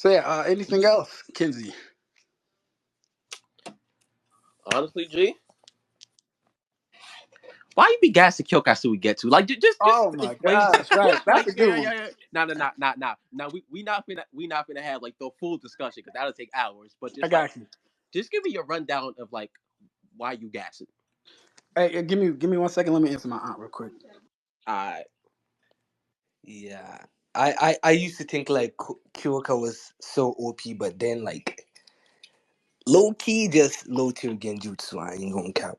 So yeah, anything else, Kinsey? Honestly, G, why you be gassing Kyoka Suigetsu? Like, just Oh my explain. gosh, right? That's Like, a good yeah, one. yeah, yeah. No, no, no, no, no. No, we not gonna have like the full discussion because that'll take hours. But I just like, got you. just give me your rundown of like why you gassing. Hey, give me 1 second. Let me answer my aunt real quick. I Yeah. I used to think like Kyoka was so OP, but then like low key just low tier Genjutsu. I ain't gonna cap.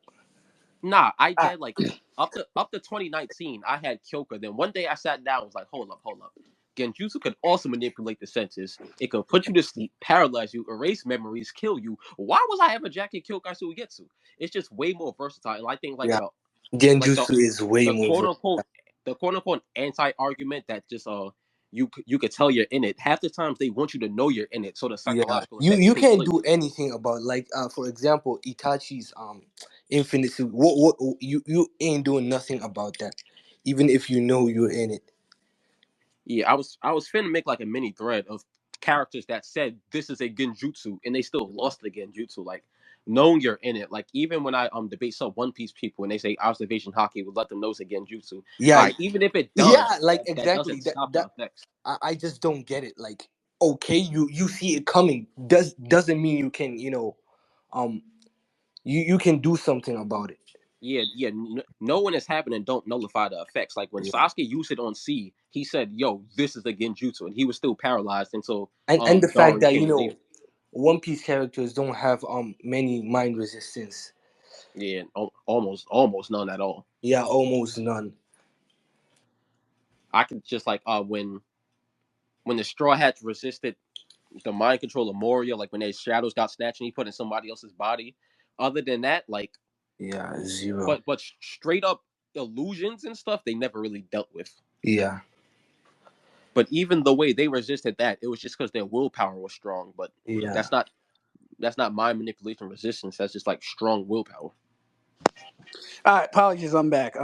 Nah, I All right. did like up to 2019. I had Kyoka. Then one day I sat down, and was like, hold up. Genjutsu could also manipulate the senses. It could put you to sleep, paralyze you, erase memories, kill you. Why was I ever jacking Kyoka Suigetsu? It's just way more versatile. And I think Yeah. like the Genjutsu is way the more quote unquote anti argument that just you could tell you're in it. Half the times they want you to know you're in it, so the yeah. psychological You effects you take can't place. do anything about like for example Itachi's infinite suit. What you ain't doing nothing about that, even if you know you're in it. Yeah, I was finna make like a mini thread of characters that said this is a genjutsu and they still lost the genjutsu. Like knowing you're in it. Like even when I debate some One Piece people and they say observation hockey would let them know it's a genjutsu. Yeah, All right, even if it yeah, does, like that exactly doesn't that stop the that effects. I just don't get it. Like, okay, you see it coming. Doesn't mean you can um you can do something about it. Yeah, yeah. No one is happening. Don't nullify the effects. Like when Yeah, Sasuke used it on C, he said, "Yo, this is a genjutsu," and he was still paralyzed until and the fact Darin that came to save him. One Piece characters don't have many mind resistance. Yeah, almost none at all. Yeah, almost none. I could just like when the Straw Hats resisted the mind control of Moria, like when their shadows got snatched and he put in somebody else's body. Other than that, like, Yeah, zero. but straight up illusions and stuff, they never really dealt with. Yeah, But even the way they resisted that, it was just because their willpower was strong. But yeah. that's not that's not mind manipulation resistance. That's just like strong willpower. All right, apologies, I'm back.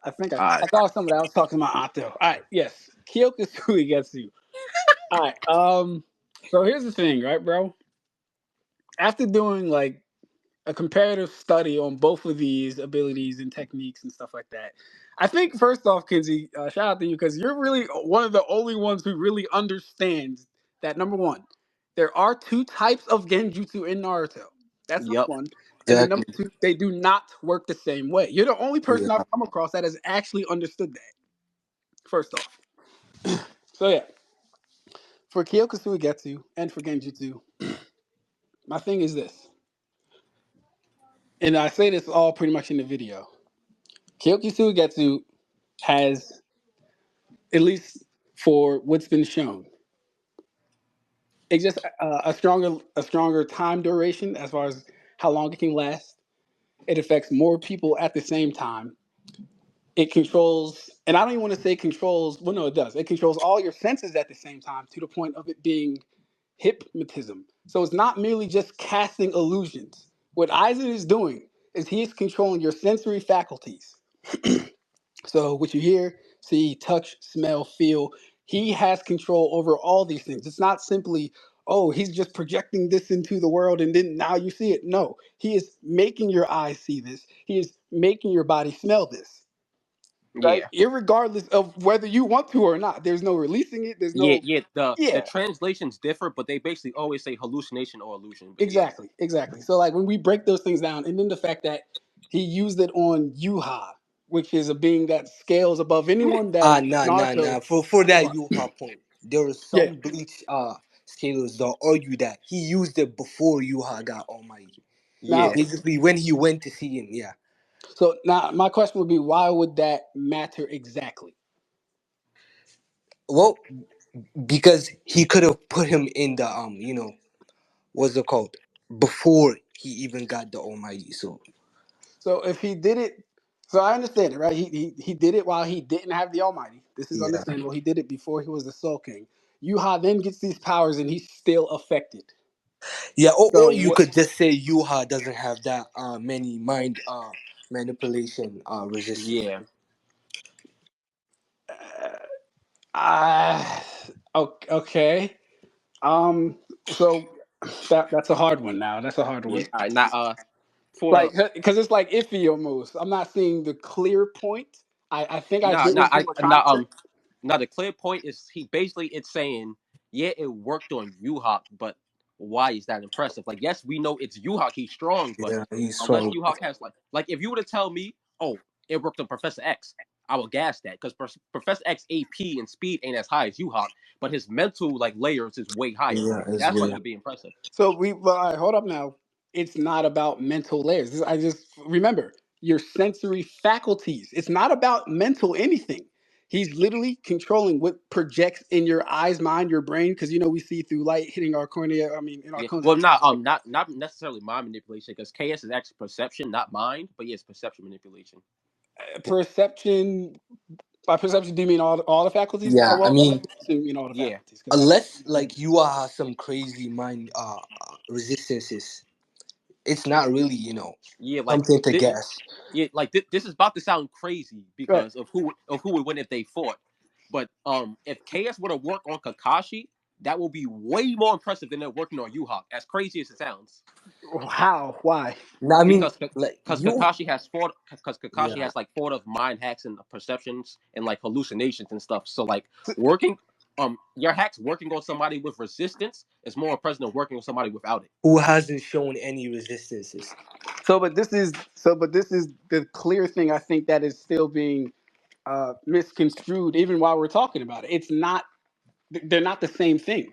I think I thought somebody I was talking to my aunt though. All right, yes, Kyoka Suigetsu. All right, so here's the thing, right, bro? After doing like a comparative study on both of these abilities and techniques and stuff like that, I think first off, Kinsey, shout out to you because you're really one of the only ones who really understands that. Number one, there are two types of genjutsu in Naruto. That's number Yep. one. And then number Exactly. two, they do not work the same way. You're the only person Yeah. I've come across that has actually understood that. First off, so yeah, for Kyoka Suigetsu and for Genjutsu, my thing is this, and I say this all pretty much in the video. Kyoka Suigetsu has, at least for what's been shown, it's just a stronger time duration as far as how long it can last. It affects more people at the same time. It controls, and I don't even want to say controls. Well, no, it does. It controls all your senses at the same time to the point of it being hypnotism. So it's not merely just casting illusions. What Aizen is doing is he is controlling your sensory faculties. So what you hear, see, touch, smell, feel, he has control over all these things. It's not simply, oh, he's just projecting this into the world and then now you see it. No, he is making your eyes see this. He is making your body smell this. Right? Yeah. Irregardless of whether you want to or not. There's no releasing it. There's Yeah, no, yeah. The yeah, translations differ, but they basically always say hallucination or illusion. But yeah. exactly. So like when we break those things down, and then the fact that he used it on Yuha, which is a being that scales above anyone that Naruto. Nah. For Hold that on. Yuha point, there are Yeah. some Bleach scholars that argue that he used it before Yuha got Almighty. Now, Yeah. Basically, when he went to see him, yeah. so now my question would be, why would that matter exactly? Well, because he could have put him in the what's it called before he even got the Almighty. So So if he did it, so I understand it, right? He did it while he didn't have the Almighty. This is yeah, understandable. He did it before he was the Soul King. Yuha then gets these powers, and he's still affected. yeah. Or So you what? could just say Yuha doesn't have that many mind manipulation resistance. Yeah. Uh, okay. So that's a hard one. Now that's a hard Yeah, one. all right, now for the Like, because it's like iffy almost. I'm not seeing the clear point. I think I nah get nah what I people are trying now to say. now the clear point is he basically it's saying yeah it worked on Yuhawk, but why is that impressive? Like yes we know it's Yuhawk, he's strong, but Yeah, he's unless strong. Yuhawk has like if you were to tell me oh it worked on Professor X, I would gas that because Professor X AP and speed ain't as high as Yuhawk, but his mental like layers is way higher. Yeah, as That's why he well. could be impressive. So well, all right, hold up now. It's not about mental layers. I just remember your sensory faculties. It's not about mental anything. He's literally controlling what projects in your eyes, mind, your brain, because we see through light hitting our cornea. I mean, in our Yeah, cones. well, not necessarily mind manipulation because KS is actually perception, not mind, but yes, perception manipulation. Perception. By perception, do you mean all the faculties? Oh Yeah, I well, I mean, assume you mean all the Yeah, faculties because that's unless like you are some crazy mind resistances, it's not really yeah, like something to this, guess. yeah, like this is about to sound crazy right. because of who would win if they fought. But if KS were to work on Kakashi, that will be way more impressive than they're working on Yuhawk. As crazy as it sounds, How? Why? No, I mean, because like you. Kakashi Yeah. has like thought of mind hacks and perceptions and like hallucinations and stuff. So like So, working your hacks working on somebody with resistance is more impressive than working on somebody without it. Who hasn't shown any resistances? but this is the clear thing. I think that is still being misconstrued, even while we're talking about it. It's not. They're not the same thing.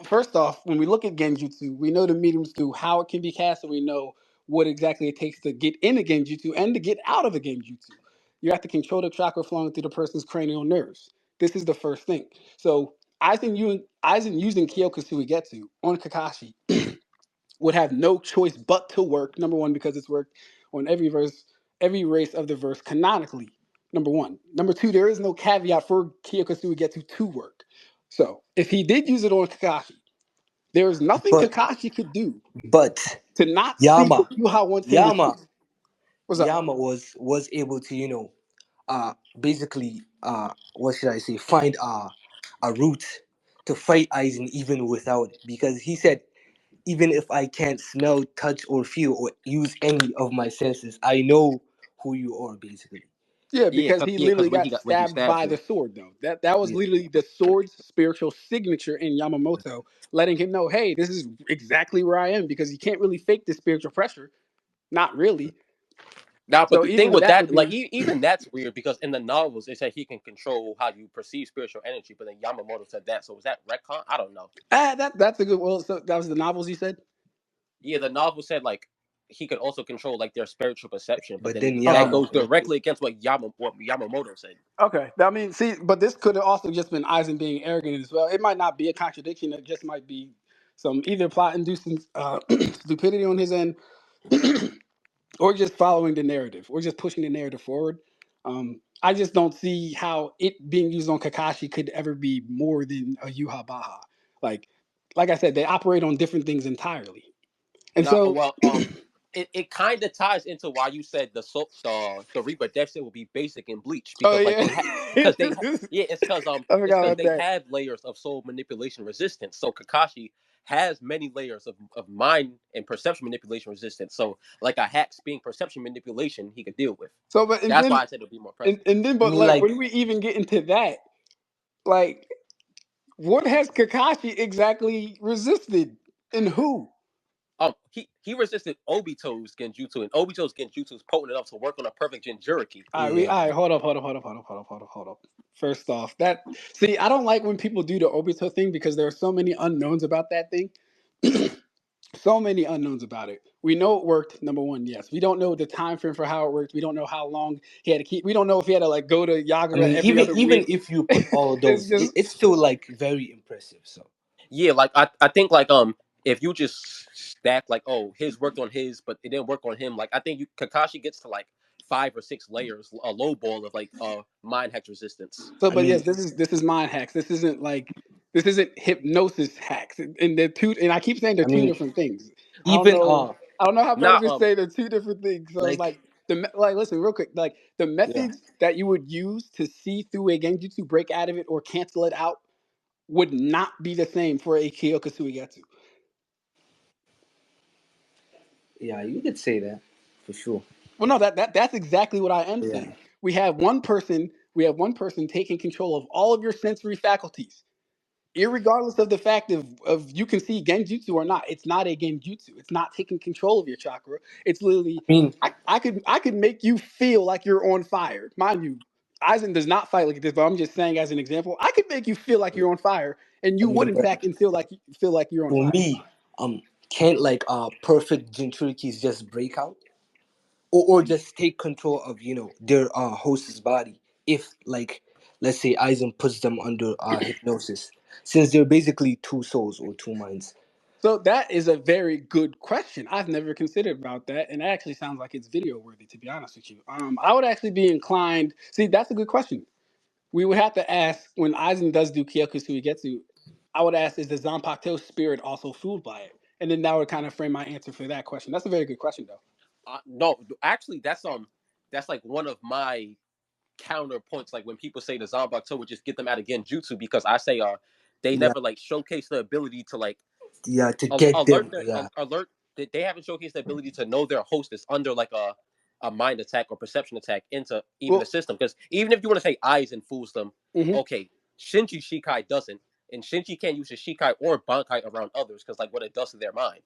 First off, when we look at Genjutsu, we know the mediums through how it can be cast, and we know what exactly it takes to get in a Genjutsu and to get out of a Genjutsu. You have to control the chakra flowing through the person's cranial nerves. This is the first thing. So Aizen using Kyoka Suigetsu on Kakashi would have no choice but to work. Number one, because it's worked on every race of the verse canonically. Number one. Number two, there is no caveat for Kyoka Suigetsu to work. So if he did use it on Kakashi, there is nothing But Kakashi could do but to not see Yama, what Yuha wants him to see. Yama, What's up? Yama was able to basically what should I say, find a route to fight Aizen even without it, because he said, even if I can't smell, touch, or feel, or use any of my senses, I know who you are, basically. Yeah, Yeah, because cause he yeah, cause literally got when he stabbed stabbed by him. the sword, though. That was Yeah. literally the sword's spiritual signature in Yamamoto, letting him know, hey, this is exactly where I am, because you can't really fake this spiritual pressure. Not really. Now, but So the thing even with that that, would like be even that's weird because in the novels they said he can control how you perceive spiritual energy, but then Yamamoto said that. So was that retcon? I don't know. that's a good. Well, so that was the novels you said. Yeah, the novel said like he could also control like their spiritual perception, but But then then that Okay, Yama, goes directly against what Yamamoto said. okay. I mean, see, but this could have also just been Aizen being arrogant as well. It might not be a contradiction. It just might be some either plot-inducing stupidity on his end, or just following the narrative, or just pushing the narrative forward. I just don't see how it being used on Kakashi could ever be more than a Yuha Baha. Like, like I said, they operate on different things entirely. And No, so, well, it kind of ties into why you said the Reaper Death will be basic in Bleach oh because like yeah, yeah I it's forgot because about they that. have layers of soul manipulation resistance. So Kakashi has many layers of mind and perception manipulation resistance. So like a hack's being perception manipulation he could deal with. So, but That's why I said it'll be more impressive. I but mean, like like, when we even get into that, like what has Kakashi exactly resisted, and who? He resisted Obito's Genjutsu, and Obito's Genjutsu is potent enough to work on a perfect Jinchuriki. yeah, All right, hold up. First off, I don't like when people do the Obito thing because there are so many unknowns about that thing. So many unknowns about it. We know it worked. Number one, yes. We don't know the time frame for how it worked. We don't know how long he had to keep. We don't know if he had to like go to I Yagura mean, every other even week. if you put all It's those, just it's still like very impressive. So Yeah, like I think like if you just stack like oh his worked on his but it didn't work on him, like I think you Kakashi gets to like 5 or 6 layers a low ball of like mind hex resistance. so. I But yes, mean, this is mind hacks. This isn't hypnosis hacks. And they're two. And I keep saying they're I two mean, different things. I don't even know. I don't know how better Not to say they're two different things. So it's like, like listen real quick. Like the yeah, methods that you would use to see through a genjutsu, break out of it, or cancel it out would not be the same for a Kyoka Suigetsu. Yeah, you could say that for sure. Well, no, that's exactly what I am Yeah. saying. We have one person taking control of all of your sensory faculties, irregardless of the fact of you can see genjutsu or not. It's not a genjutsu. It's not taking control of your chakra. It's literally I mean, I could make you feel like you're on fire. Mind you, Aizen does not fight like this, but I'm just saying as an example, I could make you feel like you're on fire, and I you would mean, in but fact and feel like you're on for fire. me, can't like perfect Jinchurikis just break out, or just take control of their host's body if, like, let's say Aizen puts them under hypnosis, since they're basically two souls or two minds. So that is a very good question. I've never considered about that, and it actually sounds like it's video worthy. To be honest with you, I would actually be inclined. See, that's a good question. We would have to ask when Aizen does do Kyoku Suigetsu. I would ask, is the Zanpakuto spirit also fooled by it? And then that would kind of frame my answer for that question. That's a very good question, though. No, actually, that's like one of my counterpoints. Like when people say the Zanbakuto would just get them out of Genjutsu, because I say they Yeah, never like showcase the ability to like yeah, to get alert them. their Yeah, alert. They haven't showcased the ability to know their host is under like a mind attack or perception attack into even the Well, system. Because even if you want to say Aizen fools them, mhm. okay, Shinji Shikai doesn't, and Shinji can't use his Shikai or Bankai around others because like what it does to their mind.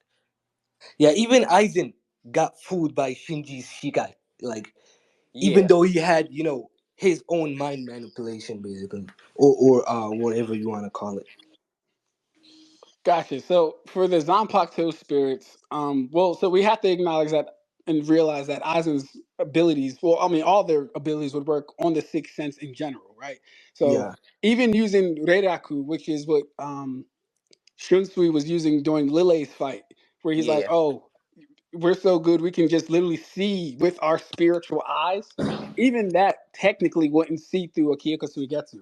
yeah. Even Aizen got fooled by Shinji's Shikai. Like, even Yeah. though he had his own mind manipulation, basically, or whatever you want to call it. Gotcha. So for the Zanpakuto spirits, well, so we have to acknowledge that and realize that Aizen's abilities, well, I mean, all their abilities would work on the sixth sense in general, right? So Yeah, even using Reiraku, which is what Shunsui was using during Lille's fight, where he's like, Yeah. "Oh, we're so good, we can just literally see with our spiritual eyes." Even that technically wouldn't see through a Kyoka Suigetsu.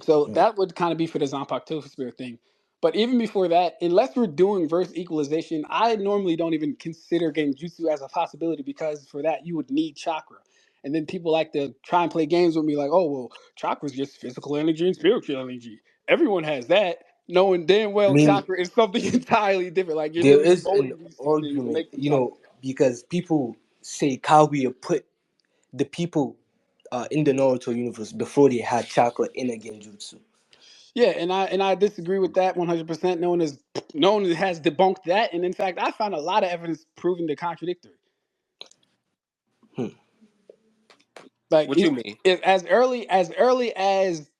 So yeah. that would kind of be for the Zanpakuto spirit thing. But even before that, unless we're doing verse equalization, I normally don't even consider Genjutsu as a possibility because for that you would need chakra. And then people like to try and play games with me like, oh, well, chakra is just physical energy and spiritual energy. Everyone has that, knowing damn I well mean, chakra is something entirely different. Like you're there literally is an molding these two things and argument, make them something. because people say Kaguya put the people in the Naruto universe before they had chakra in a genjutsu. Yeah, and I disagree with that 100%. No one has debunked that, and in fact, I found a lot of evidence proving the contradictory. Hmm. Like What you mean? as early as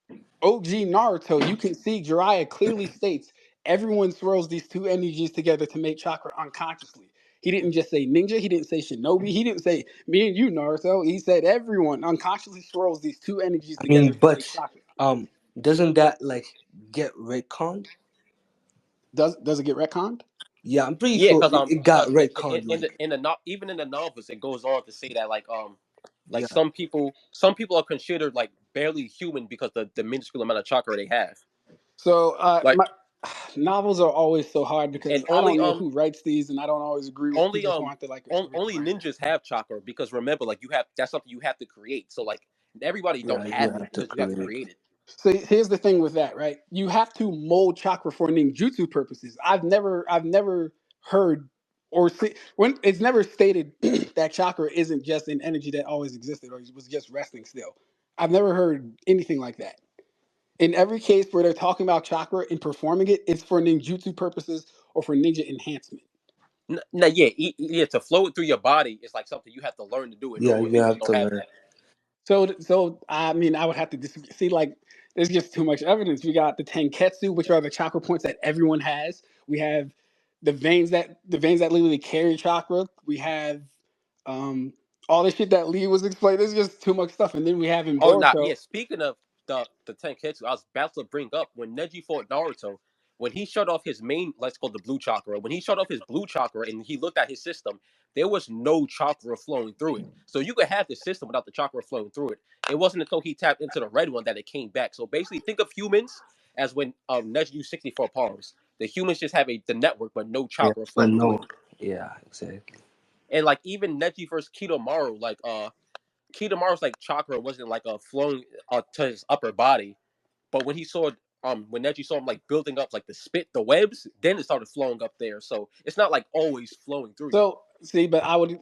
OG Naruto, you can see Jiraiya clearly states everyone swirls these two energies together to make chakra unconsciously. He didn't just say ninja. He didn't say shinobi. He didn't say me and you, Naruto. He said everyone unconsciously swirls these two energies I together mean, to make but chakra. doesn't that like get retconned? Does it get retconned? Yeah, I'm pretty Yeah, sure it got because retconned. Like, in the no, even in the novels, it goes on to say that like yeah, some people are considered like barely human because the minuscule amount of chakra they have. So Like novels are always so hard and because I don't know who writes these, and I don't always agree with only people who aren't like original only writers. ninjas have chakra, because remember, like you have that's something you have to create. So like everybody don't yeah, you have it have to because you have to create it. create it. So here's the thing with that, right? You have to mold chakra for ninjutsu purposes. I've never heard or see, when it's never stated that chakra isn't just an energy that always existed or was just resting still. I've never heard anything like that. In every case where they're talking about chakra and performing it, it's for ninjutsu purposes or for ninja enhancement. No, yeah, yeah. To flow it through your body is like something you have to learn to do, and Yeah, normal you people have don't to have learn. that. So I mean, I would have to see like there's just too much evidence. We got the tenketsu, which are the chakra points that everyone has. We have the veins that literally carry chakra. We have um all the shit that Lee was explaining. There's just too much stuff, and then we have in Oh, not Boruto. yeah. Speaking of the Tenketsu, I was about to bring up when Neji fought Naruto, when he shut off his main, let's call it the blue chakra. When he shut off his blue chakra and he looked at his system, there was no chakra flowing through it. So you could have the system without the chakra flowing through it. It wasn't until he tapped into the red one that it came back. So basically, think of humans as when Neji used 64 palms. The humans just have the network, but no Yeah, chakra but flowing through it. no, yeah, exactly. And like even Neji versus Kidomaru, like Kidomaru's like chakra wasn't like a flowing to his upper body, but when he saw when Neji saw him like building up like the webs, then it started flowing up there. So it's not like always flowing through you. So see, but I would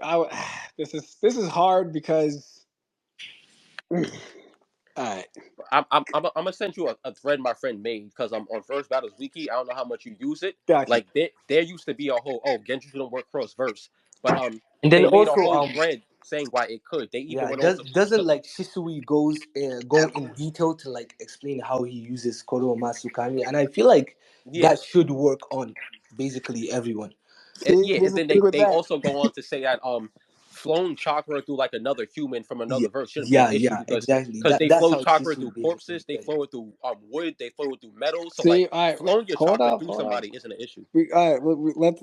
this is hard because all right. I'm gonna send you a thread my friend made because I'm on Verse Battles Wiki. I don't know how much you use it. Gotcha. Like there used to be a whole Genjutsu don't work cross verse, but And then they made a also whole thread saying why it could. They even yeah, went on doesn't to like Shisui go in detail to like explain how he uses Koro Masukami, and I feel like yeah. that should work on basically everyone. See, Yeah, here's and the then thing with they that. also go on to say that flown chakra through like another human from Yeah, another verse shouldn't be an yeah, issue yeah, because exactly. they That's flow how chakra through Shisui basically corpses, they said it. flow it through wood, they flow it through metal. So like See, all right, flowing your chakra through hold up. somebody isn't an issue. All right,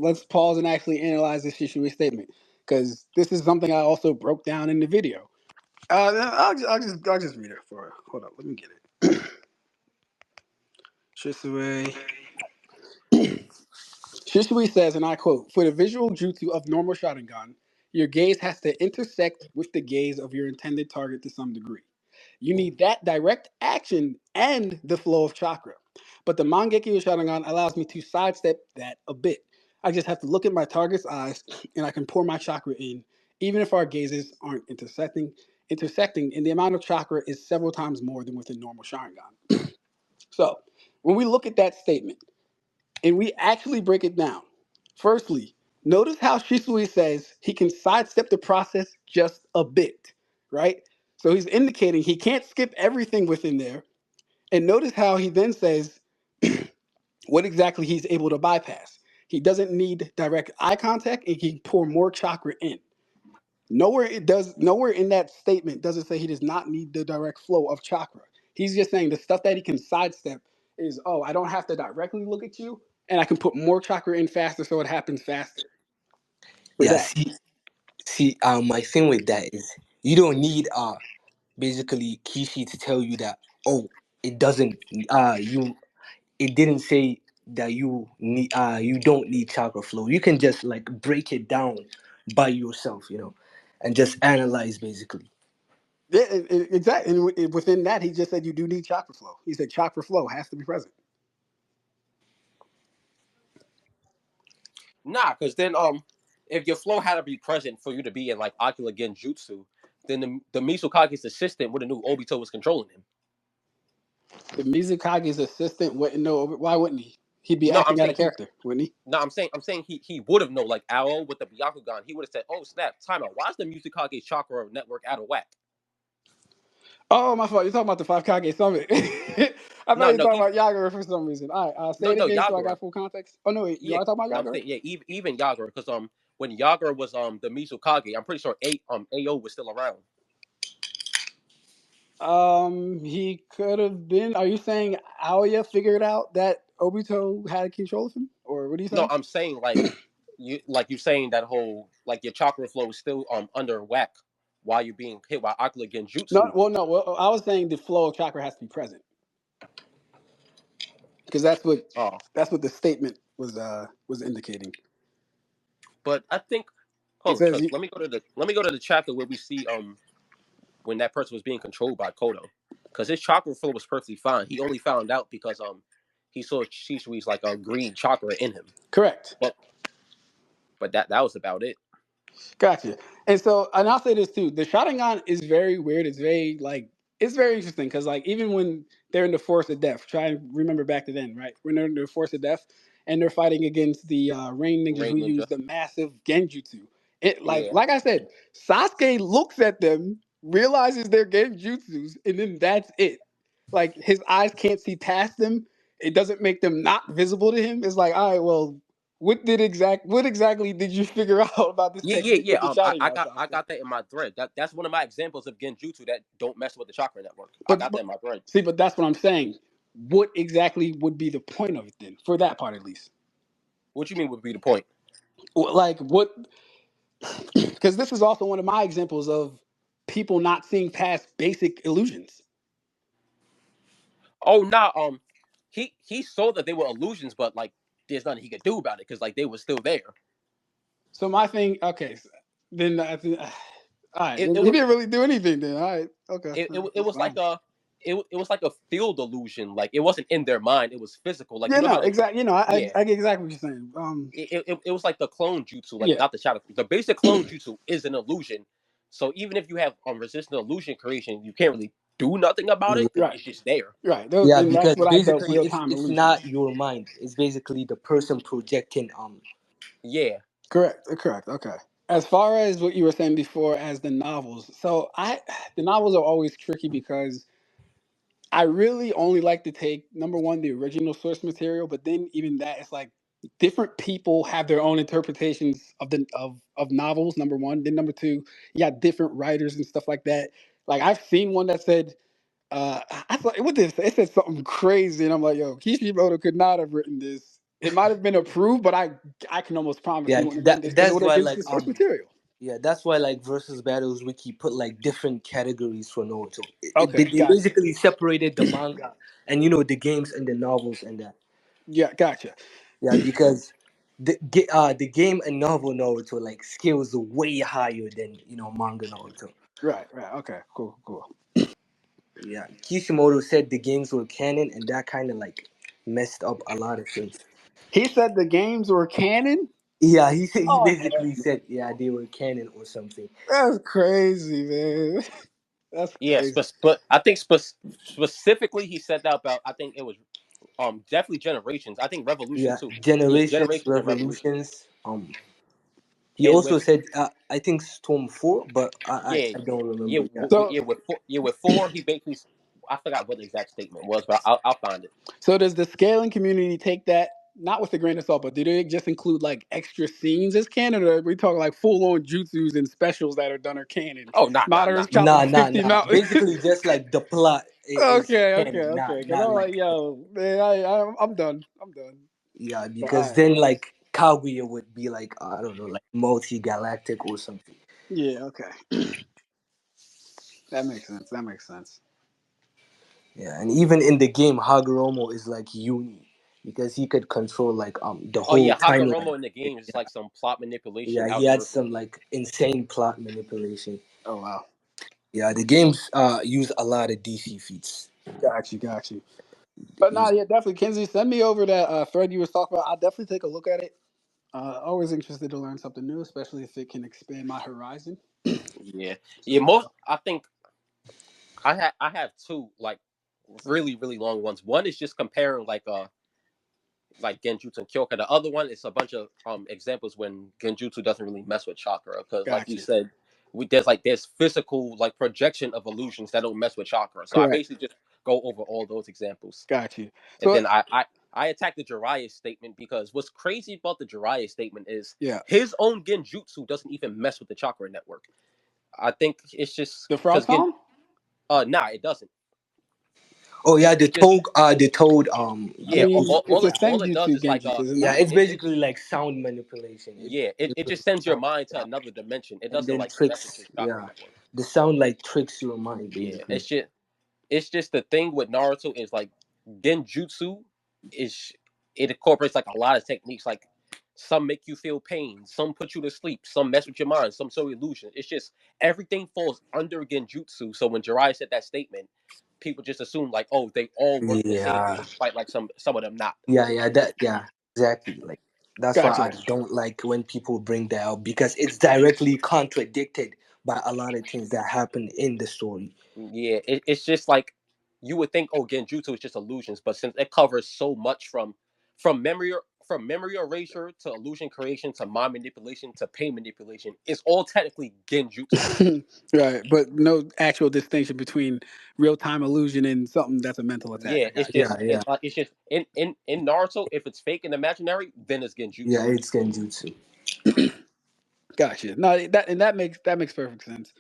let's pause and actually analyze this Shisui statement because this is something I also broke down in the video. I'll just read it for. Hold up, let me get it. Shisui. Shisui says, and I quote, "For the visual jutsu of normal Sharingan, your gaze has to intersect with the gaze of your intended target to some degree. You need that direct action and the flow of chakra. But the Mangekyo Sharingan allows me to sidestep that a bit. I just have to look at my target's eyes and I can pour my chakra in, even if our gazes aren't intersecting, and the amount of chakra is several times more than with a normal Sharingan." So, when we look at that statement, and we actually break it down. Firstly, notice how Shisui says he can sidestep the process just a bit, right? So he's indicating he can't skip everything within there. And notice how he then says what exactly he's able to bypass. He doesn't need direct eye contact and he can pour more chakra in. Nowhere in that statement does it say he does not need the direct flow of chakra. He's just saying the stuff that he can sidestep is, oh, I don't have to directly look at you, and I can put more chakra in faster so it happens faster. For Yeah, that. see, my thing with that is you don't need basically Kishi to tell you that oh it doesn't you it didn't say that you don't need chakra flow. You can just like break it down by yourself, and just analyze basically. Yeah, exactly. And within that, he just said you do need chakra flow. He said chakra flow has to be present. Nah, because then if your flow had to be present for you to be in like ocular genjutsu, then the Misukage's assistant would have knew Obito was controlling him. The Mizukage's assistant wouldn't know. Why wouldn't he? He'd be No, I'm acting out saying of character, wouldn't he? no, I'm saying he would have known like Arrow with the Byakugan. He would have said, "Oh snap, time out. Why is the Misukage's chakra network out of whack?" Oh, my fault. You're talking about the 5 Kage Summit. I thought No, you were no, talking about Yagura for some reason. All right, say it no, again so I Yagura. got full context. Oh, no, wait. You Yeah, are talking about no, I'm Yagura? saying yeah, even Yagura, because when Yagura was the Mizukage, I'm pretty sure AO was still around. He could have been. Are you saying Aoya figured out that Obito had control of him? Or what are you No, saying? I'm saying you saying that whole like your chakra flow is still under whack while you're being hit by ocular No, genjutsu. well, no. Well, I was saying the flow of chakra has to be present. Because Oh, that's what the statement was indicating. but I think It hold on, says trust. Let me go to the chapter where we see when that person was being controlled by Kodo, because his chakra flow was perfectly fine. He only found out because he saw Shisui's like a green chakra in him, correct. but that was about it. Gotcha. And so, and I'll say this too: the Sharingan is very weird. It's very like it's very interesting because like even when they're in the Force of Death, try and remember back to then, right? When they're in the Force of Death and they're fighting against the Rain Ninjas Rain who use Ninja, the massive Genjutsu. It yeah, like I said, Sasuke looks at them, realizes they're Genjutsus, and then that's it. Like his eyes can't see past them. It doesn't make them not visible to him. It's like, all right, well, what exactly did you figure out about this technique yeah. with the I Sharingan, got Sasuke? that in my thread. That's one of my examples of Genjutsu that don't mess with the chakra network. I But, got that but in my thread. see, but that's what I'm saying. What exactly would be the point of it then, for that part at least? What you mean would be the point? Like what? Because this is also one of my examples of people not seeing past basic illusions. Oh, nah. He saw that they were illusions, but like there's nothing he could do about it because like they were still there. So my thing, okay, then I think, all right, It he was didn't really do anything then. All right, okay, it that's was like fine. it was like a field illusion. Like it wasn't in their mind. It was physical. Like Yeah, you know no, how they exactly. You know, yeah. I get exactly what you're saying. It was like the clone jutsu, like Yeah, not the shadow. The basic clone jutsu is an illusion. So even if you have resistant illusion creation, you can't really do nothing about it Yeah, because right, it's just there. right. yeah, And that's because what I dub basically real time it's illusions. not your mind. It's basically the person projecting. Yeah. Correct, correct. Okay. As far as what you were saying before, as the novels, so the novels are always tricky because I really only like to take number one the original source material, but then even that it's like different people have their own interpretations of of novels. Number one, then number two, you got different writers and stuff like that. Like I've seen one that said, I thought what did it say? It said something crazy, and I'm like, yo, Kishimoto could not have written this. It might have been approved, but I can almost promise Yeah, he wouldn't have written this because it that's would have why against like the source material. yeah, that's why like versus battles wiki put like different categories for Naruto. Okay, They gotcha. basically separated the manga and the games and the novels and that. Yeah, gotcha. Yeah, because the game and novel Naruto like scales way higher than manga Naruto. Right, right. Okay, cool, cool. Yeah, Kishimoto said the games were canon, and that kind of like messed up a lot of things. He said the games were canon. Yeah, he Oh, basically said yeah they were canon or something. that's crazy, man. That's Yes, crazy. but I think specifically he said that about, I think it was definitely Generations. I think Revolution Yeah, too. Yeah, generations, Generations and Revolution. revolutions. He And also with said I think Storm 4, but yeah, I don't yeah, remember. Yeah, So, yeah, with four, he basically, I forgot what the exact statement was, but I'll find it. so does the scaling community take that not with a grain of salt, but do they just include like extra scenes as canon, or are we talking like full on jutsus and specials that are done are canon? Oh, Madara's chopping nah, nah, 50 nah. mountains. Basically, just like the plot is Okay, okay, canon, okay. Because not I'm like, like yo, man, I'm done. I'm done. yeah, But all because right. then like Kaguya would be like I don't know, like multi-galactic or something. Yeah, okay. That makes sense. That makes sense. Yeah, and even in the game, Hagoromo is like uni because he could control like the Oh whole yeah, timeline. Hagoromo in the game is like some plot manipulation Yeah, he had algorithm. some like insane plot manipulation. Oh wow. Yeah, the games use a lot of DC feats. Got you, got you. They But no, use yeah, definitely. Kenzie, send me over that thread you was talking about. I'll definitely take a look at it. Always interested to learn something new, especially if it can expand my horizon. Yeah, yeah. Most, I think I have two like really long ones. One is just comparing like Genjutsu and Kyoka. The other one is a bunch of examples when Genjutsu doesn't really mess with chakra because, like Got we you. said, there's physical like projection of illusions that don't mess with chakra. So I Correct. basically just go over all those examples, Got you. and So then I attack the Jiraiya statement because what's crazy about the Jiraiya statement is yeah, his own Genjutsu doesn't even mess with the chakra network. I think it's just the because Frost Home. nah, it doesn't. oh yeah, It just the toad I yeah, mean, it's a all it does Senjutsu is like Genjutsu, is it yeah, not? it's basically like sound manipulation. yeah, It it was just sends your sound, mind to yeah. another dimension. It And doesn't then like mess with tricks, your chakra yeah. network. The sound like tricks your mind Yeah, basically. it's just the thing with Naruto is like Genjutsu is it incorporates like a lot of techniques. Like some make you feel pain, some put you to sleep, some mess with your mind, some show illusion. It's just everything falls under Genjutsu. So when Jiraiya said that statement, people just assume like, oh, they all work the same way, Yeah, despite like some of them not. yeah, exactly. Like that's why I Gotcha. don't like when people bring that out because it's directly contradicted by a lot of things that happen in the story. Yeah, it's just like you would think, oh, Genjutsu is just illusions, but since it covers so much from memory from memory erasure to illusion creation to mind manipulation to pain manipulation, it's all technically Genjutsu. Right, but no actual distinction between real time illusion and something that's a mental attack. Yeah, I got Yeah, yeah, it's just in Naruto, if it's fake and imaginary, then it's yeah. Genjutsu. It's Genjutsu. you. Gotcha. No, that makes perfect sense.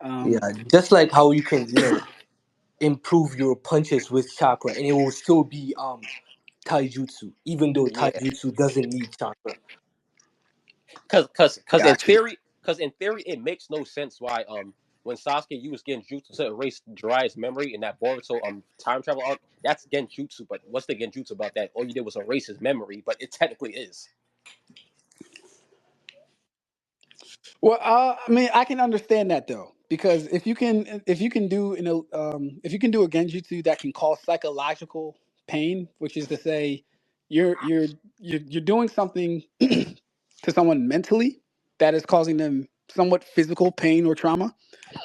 Um, Yeah, just like how you can improve your punches with chakra, and it will still be taijutsu, even though Yeah, taijutsu doesn't need chakra. because got you. in theory it makes no sense why when Sasuke used Genjutsu to erase Jiraiya's memory in that Boruto time travel arc, that's Genjutsu. But what's the Genjutsu about that? All you did was erase his memory, but it technically is. Well, I mean, I can understand that though. Because if you can do if you can do a genjutsu that can cause psychological pain, which is to say you're doing something to someone mentally that is causing them somewhat physical pain or trauma,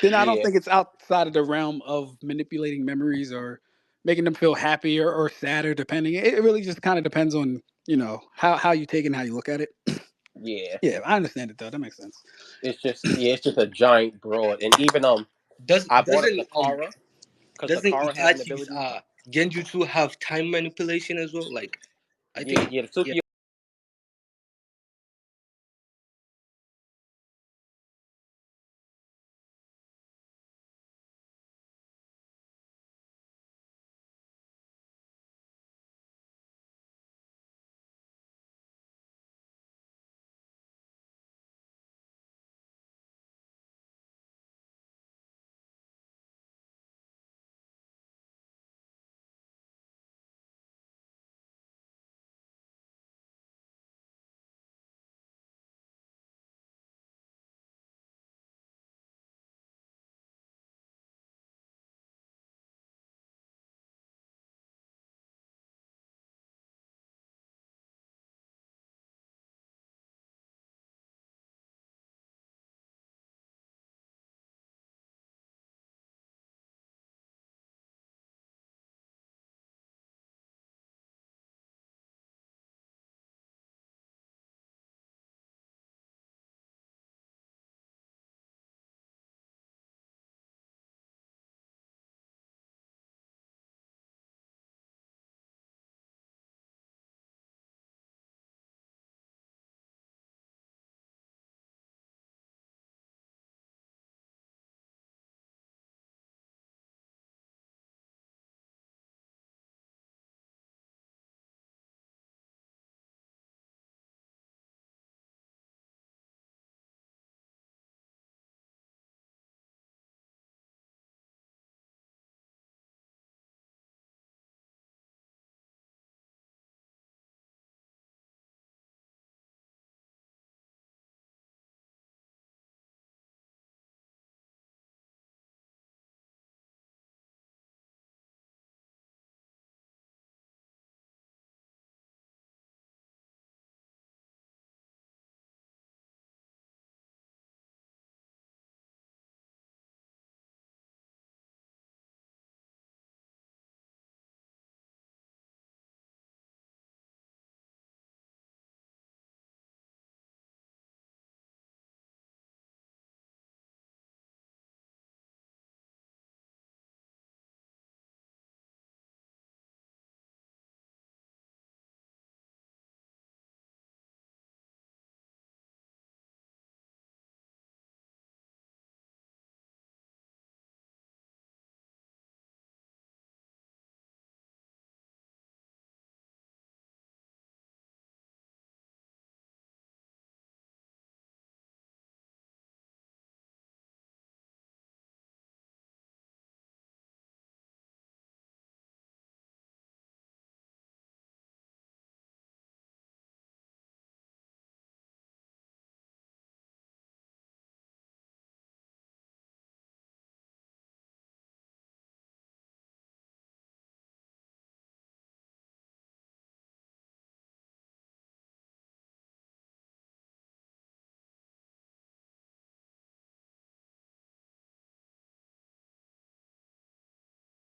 then I don't Yeah, think it's outside of the realm of manipulating memories or making them feel happy or sadder, depending. It really just kind of depends on, how you take it and how you look at it. yeah. Yeah, I understand it though. That makes sense. It's just a giant broad, and even Does I brought up doesn't the Kara because the doesn't Kara has an Itachi's ability. Genjutsu have time manipulation as well? Like, I Yeah, think yeah. The yeah. Tsukiyomi